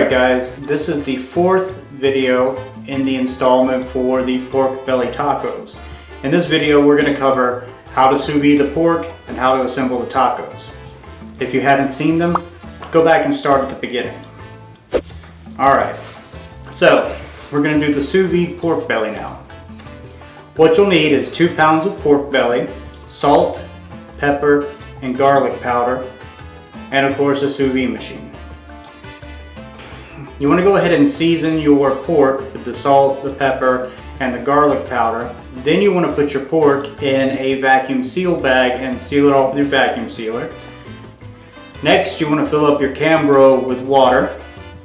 Alright guys, this is the fourth video in the installment for the pork belly tacos. In this video we're going to cover how to sous vide the pork and how to assemble the tacos. If you haven't seen them, go back and start at the beginning. Alright, so we're going to do the sous vide pork belly now. What you'll need is 2 pounds of pork belly, salt, pepper, and garlic powder, and of course a sous vide machine. You want to go ahead and season your pork with the salt, the pepper, and the garlic powder. Then you want to put your pork in a vacuum seal bag and seal it off with your vacuum sealer. Next, you want to fill up your Cambro with water.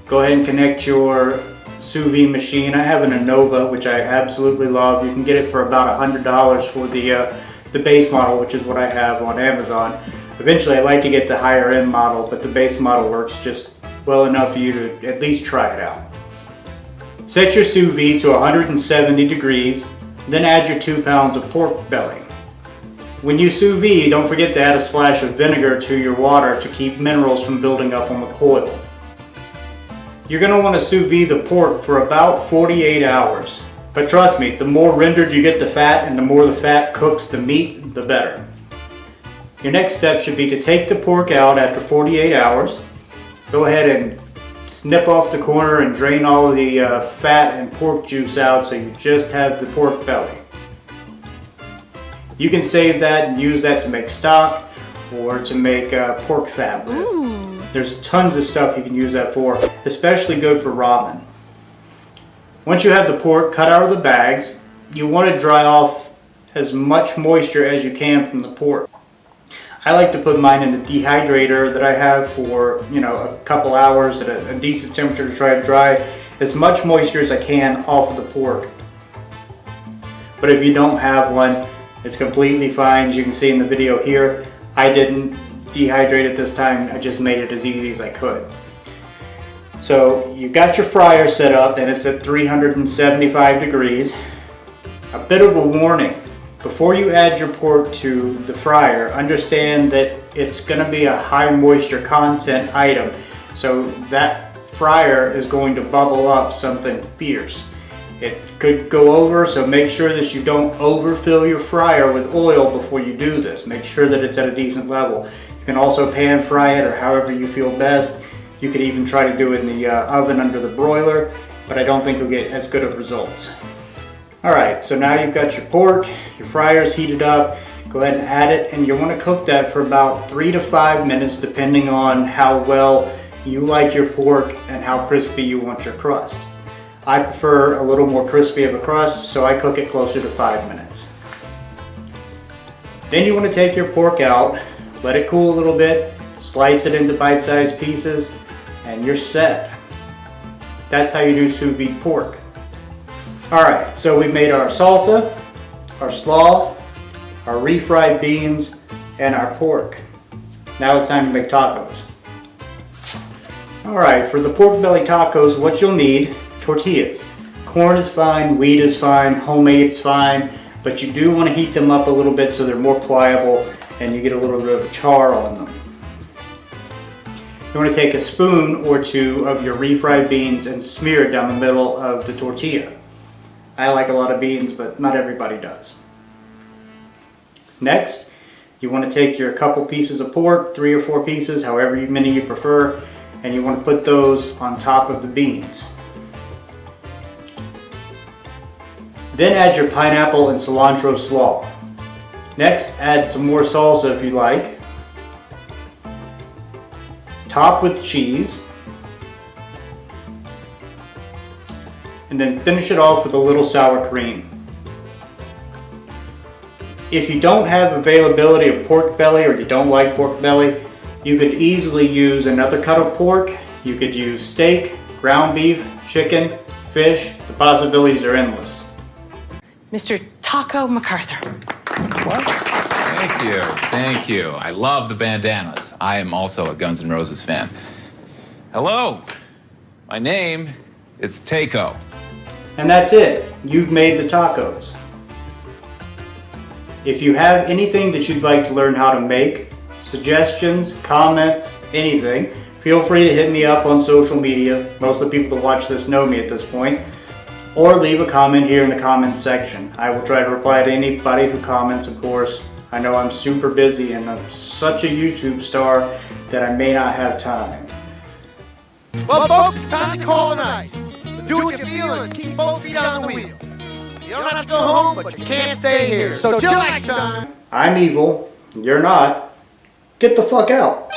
Go ahead and connect your sous vide machine. I have an Innova, which I absolutely love. You can get it for about $100 for the base model, which is what I have on Amazon. Eventually, I'd like to get the higher end model, but the base model works just well enough for you to at least try it out. Set your sous vide to 170 degrees, then add your 2 pounds of pork belly. When you sous vide, don't forget to add a splash of vinegar to your water to keep minerals from building up on the coil. You're going to want to sous vide the pork for about 48 hours. But trust me, the more rendered you get the fat and the more the fat cooks the meat, the better. Your next step should be to take the pork out after 48 hours. Go ahead and snip off the corner and drain all of the fat and pork juice out so you just have the pork belly. You can save that and use that to make stock or to make pork fat with. There's tons of stuff you can use that for, especially good for ramen. Once you have the pork cut out of the bags, you want to dry off as much moisture as you can from the pork. I like to put mine in the dehydrator that I have for, a couple hours at a decent temperature to try to dry as much moisture as I can off of the pork. But if you don't have one, it's completely fine. As you can see in the video here, I didn't dehydrate it this time. I just made it as easy as I could. So you've got your fryer set up and it's at 375 degrees. A bit of a warning. Before you add your pork to the fryer, understand that it's going to be a high moisture content item. So that fryer is going to bubble up something fierce. It could go over, so make sure that you don't overfill your fryer with oil before you do this. Make sure that it's at a decent level. You can also pan fry it or however you feel best. You could even try to do it in the oven under the broiler, but I don't think you'll get as good of results. Alright, so now you've got your pork, your fryer's heated up. Go ahead and add it, and you want to cook that for about 3 to 5 minutes depending on how well you like your pork and how crispy you want your crust. I prefer a little more crispy of a crust, so I cook it closer to 5 minutes. Then you want to take your pork out, let it cool a little bit, slice it into bite-sized pieces, and you're set. That's how you do sous vide pork. Alright, so we made our salsa, our slaw, our refried beans, and our pork. Now it's time to make tacos. Alright, for the pork belly tacos, what you'll need: tortillas. Corn is fine, wheat is fine, homemade is fine, but you do want to heat them up a little bit so they're more pliable and you get a little bit of char on them. You want to take a spoon or two of your refried beans and smear it down the middle of the tortilla. I like a lot of beans, but not everybody does. Next, you want to take your couple pieces of pork, 3 or 4 pieces, however many you prefer, and you want to put those on top of the beans. Then add your pineapple and cilantro slaw. Next, add some more salsa if you like. Top with cheese. And then finish it off with a little sour cream. If you don't have availability of pork belly or you don't like pork belly, you could easily use another cut of pork. You could use steak, ground beef, chicken, fish. The possibilities are endless. Mr. Taco MacArthur. What? Thank you. I love the bandanas. I am also a Guns N' Roses fan. Hello, my name is Taco. And that's it. You've made the tacos. If you have anything that you'd like to learn how to make, suggestions, comments, anything, feel free to hit me up on social media. Most of the people that watch this know me at this point. Or leave a comment here in the comment section. I will try to reply to anybody who comments, of course. I know I'm super busy and I'm such a YouTube star that I may not have time. Well, folks, it's time to call it a night. Do what you feel and keep both feet on the wheel. You don't have to go home, but you can't stay here. So till next time. I'm evil. You're not. Get the fuck out.